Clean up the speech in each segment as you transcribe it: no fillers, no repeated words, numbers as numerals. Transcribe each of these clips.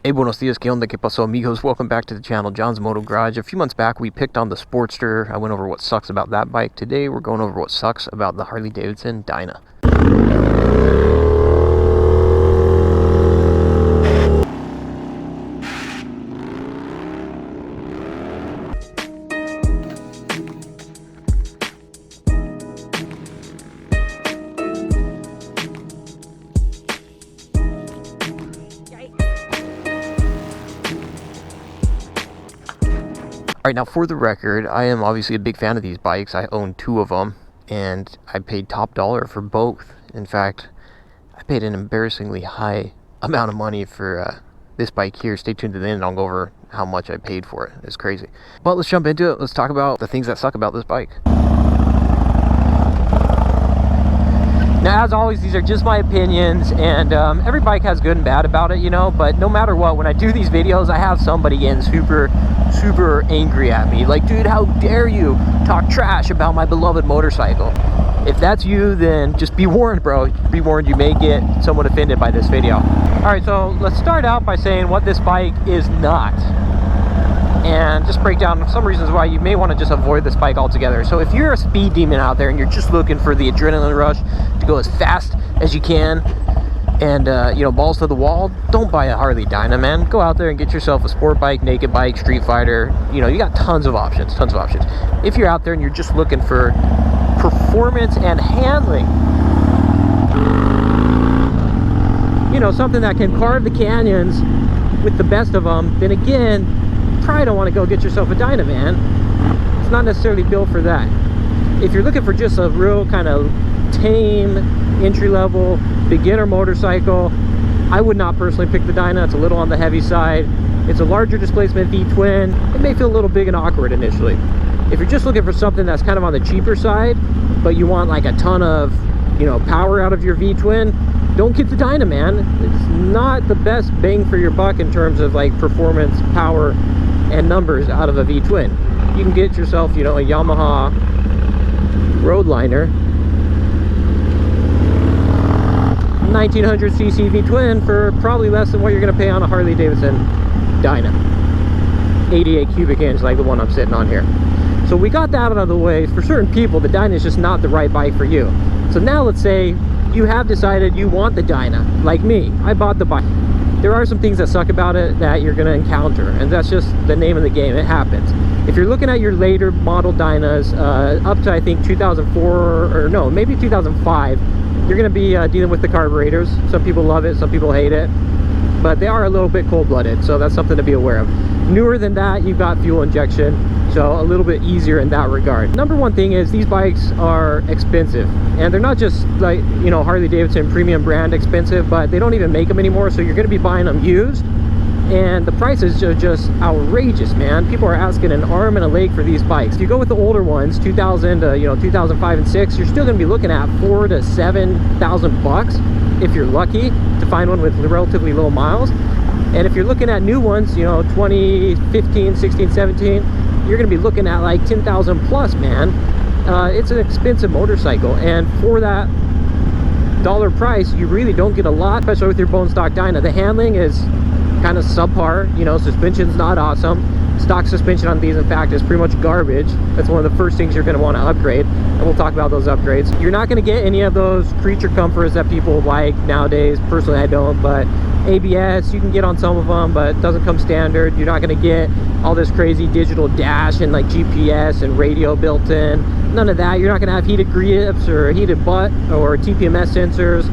Hey, buenos dias, que onda, que paso, amigos? Welcome back to the channel, John's Moto Garage. A few months back, we picked on the Sportster. I went over what sucks about that bike. Today, we're going over what sucks about the Harley Davidson Dyna. Alright, now for the record, I am obviously a big fan of these bikes. I own two of them, and I paid top dollar for both. In fact, I paid an embarrassingly high amount of money for this bike here. Stay tuned to the end and I'll go over how much I paid for it. It's crazy. But let's jump into it. Let's talk about the things that suck about this bike. Now, as always, these are just my opinions, and every bike has good and bad about it, you know, but no matter what, when I do these videos, I have somebody getting super angry at me. Like, dude, how dare you talk trash about my beloved motorcycle? If that's you, then just be warned, bro. Be warned, you may get someone offended by this video. All right, so let's start out by saying what this bike is not, and just break down some reasons why you may want to just avoid this bike altogether. So if you're a speed demon out there and you're just looking for the adrenaline rush to go as fast as you can and you know, balls to the wall, don't buy a Harley Dyna, man. Go out there and get yourself a sport bike, naked bike, street fighter. You know, you got tons of options. If you're out there and you're just looking for performance and handling, you know, something that can carve the canyons with the best of them, then again, probably don't want to go get yourself a Dyna, man. It's not necessarily built for that. If you're looking for just a real kind of tame, entry-level, beginner motorcycle, I would not personally pick the Dyna. It's a little on the heavy side. It's a larger displacement V-twin. It may feel a little big and awkward initially. If you're just looking for something that's kind of on the cheaper side, but you want like a ton of, you know, power out of your V-twin, don't get the Dyna, man. It's not the best bang for your buck in terms of like performance, power, and numbers out of a V-twin. You can get yourself, you know, a Yamaha Roadliner 1900cc V-twin for probably less than what you're going to pay on a Harley Davidson Dyna 88 cubic inch like the one I'm sitting on here. So we got that out of the way. For certain people, the Dyna is just not the right bike for you. So now let's say you have decided you want the Dyna, like me. I bought the bike. There are some things that suck about it that you're going to encounter, and that's just the name of the game. It happens. If you're looking at your later model Dynas, up to I think 2004, or no, maybe 2005, you're going to be dealing with the carburetors. Some people love it, some people hate it, but they are a little bit cold-blooded, so that's something to be aware of. Newer than that, you've got fuel injection, so a little bit easier in that regard. Number one thing is these bikes are expensive, and they're not just like, you know, Harley Davidson premium brand expensive, but they don't even make them anymore, so you're going to be buying them used, and the prices are just outrageous, man. People are asking an arm and a leg for these bikes. If you go with the older ones, 2000 to, you know, 2005 and 6, you're still going to be looking at $4,000 to $7,000 if you're lucky to find one with relatively low miles. And if you're looking at new ones, you know, 2015, 16, 17, you're going to be looking at like 10,000 plus, man. It's an expensive motorcycle, and for that dollar price, you really don't get a lot, especially with your bone stock Dyna. The handling is kind of subpar, you know, suspension's not awesome. Stock suspension on these, in fact, is pretty much garbage. That's one of the first things you're going to want to upgrade, and we'll talk about those upgrades. You're not going to get any of those creature comforts that people like nowadays. Personally, I don't, but ABS you can get on some of them, but it doesn't come standard. You're not going to get all this crazy digital dash and like GPS and radio built in. None of that. You're not going to have heated grips or heated butt or TPMS sensors.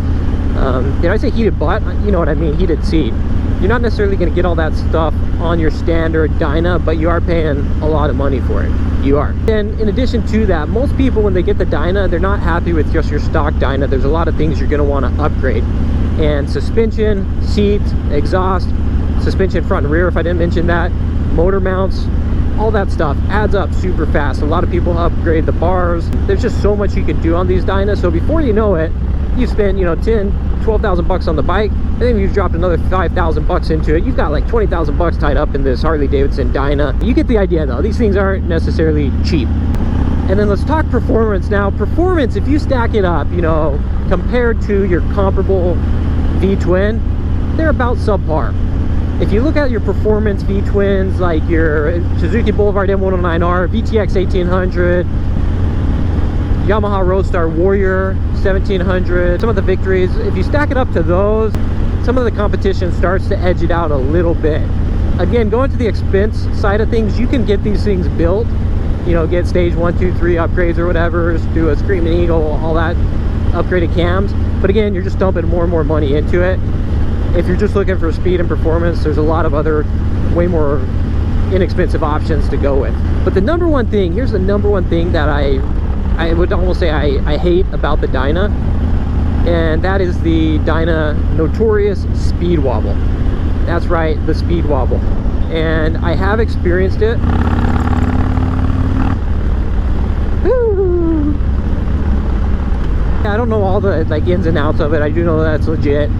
Did I say heated butt? You know what I mean, heated seat. You're not necessarily going to get all that stuff on your standard Dyna, but you are paying a lot of money for it. You are. And in addition to that, most people, when they get the Dyna, they're not happy with just your stock Dyna. There's a lot of things you're going to want to upgrade. And suspension, seats, exhaust, suspension front and rear, if I didn't mention that, motor mounts, all that stuff adds up super fast. A lot of people upgrade the bars. There's just so much you can do on these Dynas. So before you know it, you spend, you know, 10, 12,000 bucks on the bike, and then you've dropped another 5,000 bucks into it. You've got like 20,000 bucks tied up in this Harley Davidson Dyna. You get the idea though. These things aren't necessarily cheap. And then let's talk performance now. Performance, if you stack it up, you know, compared to your comparable V-twin, they're about subpar. if you look at your performance V-twins, like your Suzuki Boulevard M109R, VTX 1800, Yamaha Roadstar Warrior 1700, some of the victories, if you stack it up to those, some of the competition starts to edge it out a little bit. Again, going to the expense side of things, you can get these things built, you know, get stage 1, 2, 3 upgrades or whatever, do a Screaming Eagle, all that, upgraded cams. But again, you're just dumping more and more money into it. If you're just looking for speed and performance, there's a lot of other way more inexpensive options to go with. But the number one thing, here's the number one thing that I would almost say I hate about the Dyna, and that is the Dyna notorious speed wobble. That's right, the speed wobble. And I have experienced it. Woo! I don't know all the like ins and outs of it. I do know that's legit.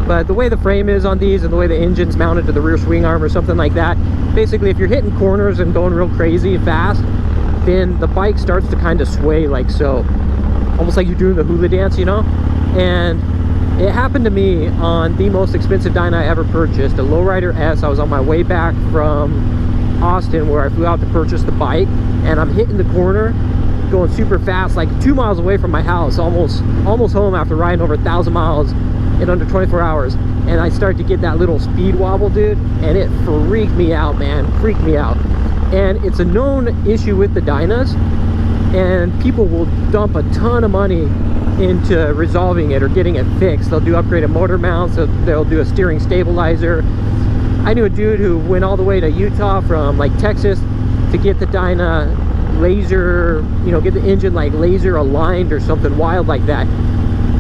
But the way the frame is on these and the way the engine's mounted to the rear swing arm or something like that, basically if you're hitting corners and going real crazy fast, then the bike starts to kind of sway like so. Almost like you're doing the hula dance, you know? And it happened to me on the most expensive Dyna I ever purchased, a Lowrider S. I was on my way back from Austin where I flew out to purchase the bike, and I'm hitting the corner, going super fast, like 2 miles away from my house, almost home after riding over 1,000 miles in under 24 hours. And I started to get that little speed wobble, dude, and it freaked me out, man, freaked me out. And it's a known issue with the Dynas, and people will dump a ton of money into resolving it or getting it fixed. They'll do upgraded motor mounts, they'll do a steering stabilizer. I knew a dude who went all the way to Utah from like Texas to get the Dyna laser, you know, get the engine like laser aligned or something wild like that.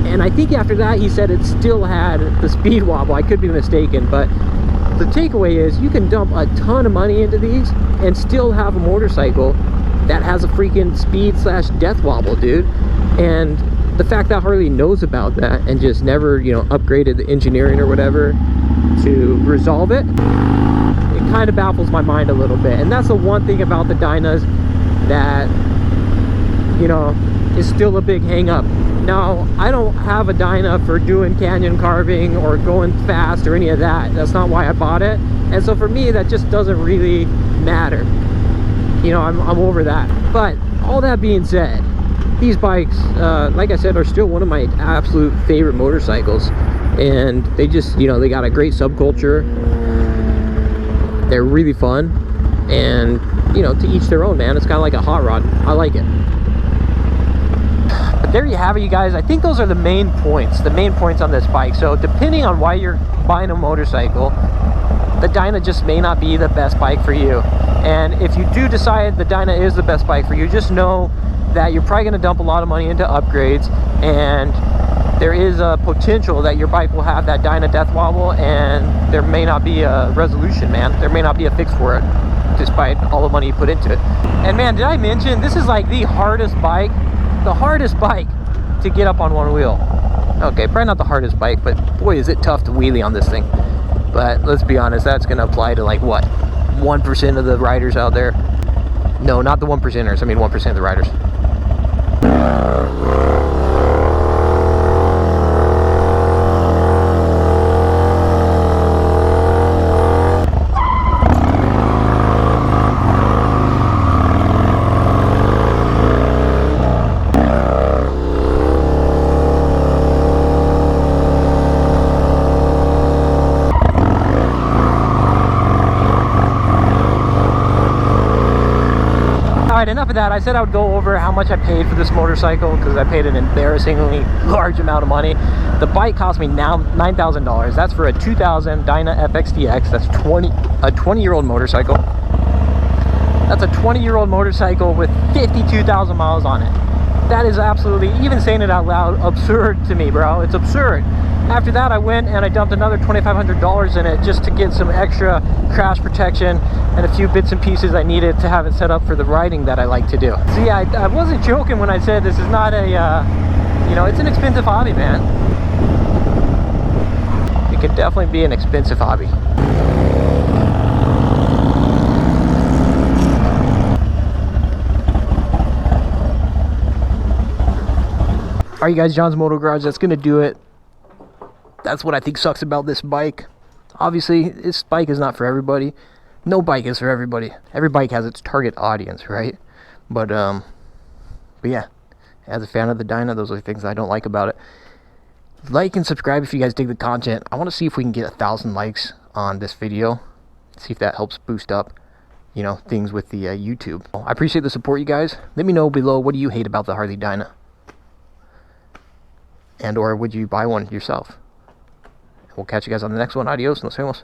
And I think after that he said it still had the speed wobble. I could be mistaken, but the takeaway is you can dump a ton of money into these and still have a motorcycle that has a freaking speed / death wobble, dude. And the fact that Harley knows about that and just never, you know, upgraded the engineering or whatever to resolve it, it kind of baffles my mind a little bit. And that's the one thing about the Dynas that, you know, is still a big hang up. Now, I don't have a Dyna for doing canyon carving or going fast or any of that. That's not why I bought it. And so for me, that just doesn't really matter. You know, I'm over that. But all that being said, these bikes, like I said, are still one of my absolute favorite motorcycles. And they just, you know, they got a great subculture. They're really fun. And, you know, to each their own, man. It's kind of like a hot rod. I like it. But there you have it, you guys. I think those are the main points on this bike. So depending on why you're buying a motorcycle, the Dyna just may not be the best bike for you. And if you do decide the Dyna is the best bike for you, just know that you're probably going to dump a lot of money into upgrades, and there is a potential that your bike will have that Dyna death wobble, and there may not be a resolution, man. There may not be a fix for it, despite all the money you put into it. And man, did I mention, this is like the hardest bike to get up on one wheel. Okay, probably not the hardest bike, but boy, is it tough to wheelie on this thing. But let's be honest, that's going to apply to like, what, 1% of the riders out there? No, not the 1%ers, I mean 1% of the riders. Enough of that. I said I would go over how much I paid for this motorcycle because I paid an embarrassingly large amount of money. The bike cost me now $9,000. That's for a 2000 Dyna fxdx. That's a 20-year-old motorcycle. That's a 20-year-old motorcycle with 52,000 miles on it. That is absolutely, even saying it out loud, absurd to me, bro. It's absurd. After that, I went and I dumped another $2,500 in it just to get some extra crash protection and a few bits and pieces I needed to have it set up for the riding that I like to do. So yeah, I wasn't joking when I said this is not a, you know, it's an expensive hobby, man. It can definitely be an expensive hobby. Alright, you guys, John's Moto Garage, that's gonna do it. That's what I think sucks about this bike. Obviously, this bike is not for everybody. No bike is for everybody. Every bike has its target audience, right? But yeah, as a fan of the Dyna, those are the things I don't like about it. Like and subscribe if you guys dig the content. I want to see if we can get 1,000 likes on this video. See if that helps boost up, you know, things with the YouTube. I appreciate the support, you guys. Let me know below, what do you hate about the Harley Dyna? And or would you buy one yourself? We'll catch you guys on the next one. Adios, nos vemos.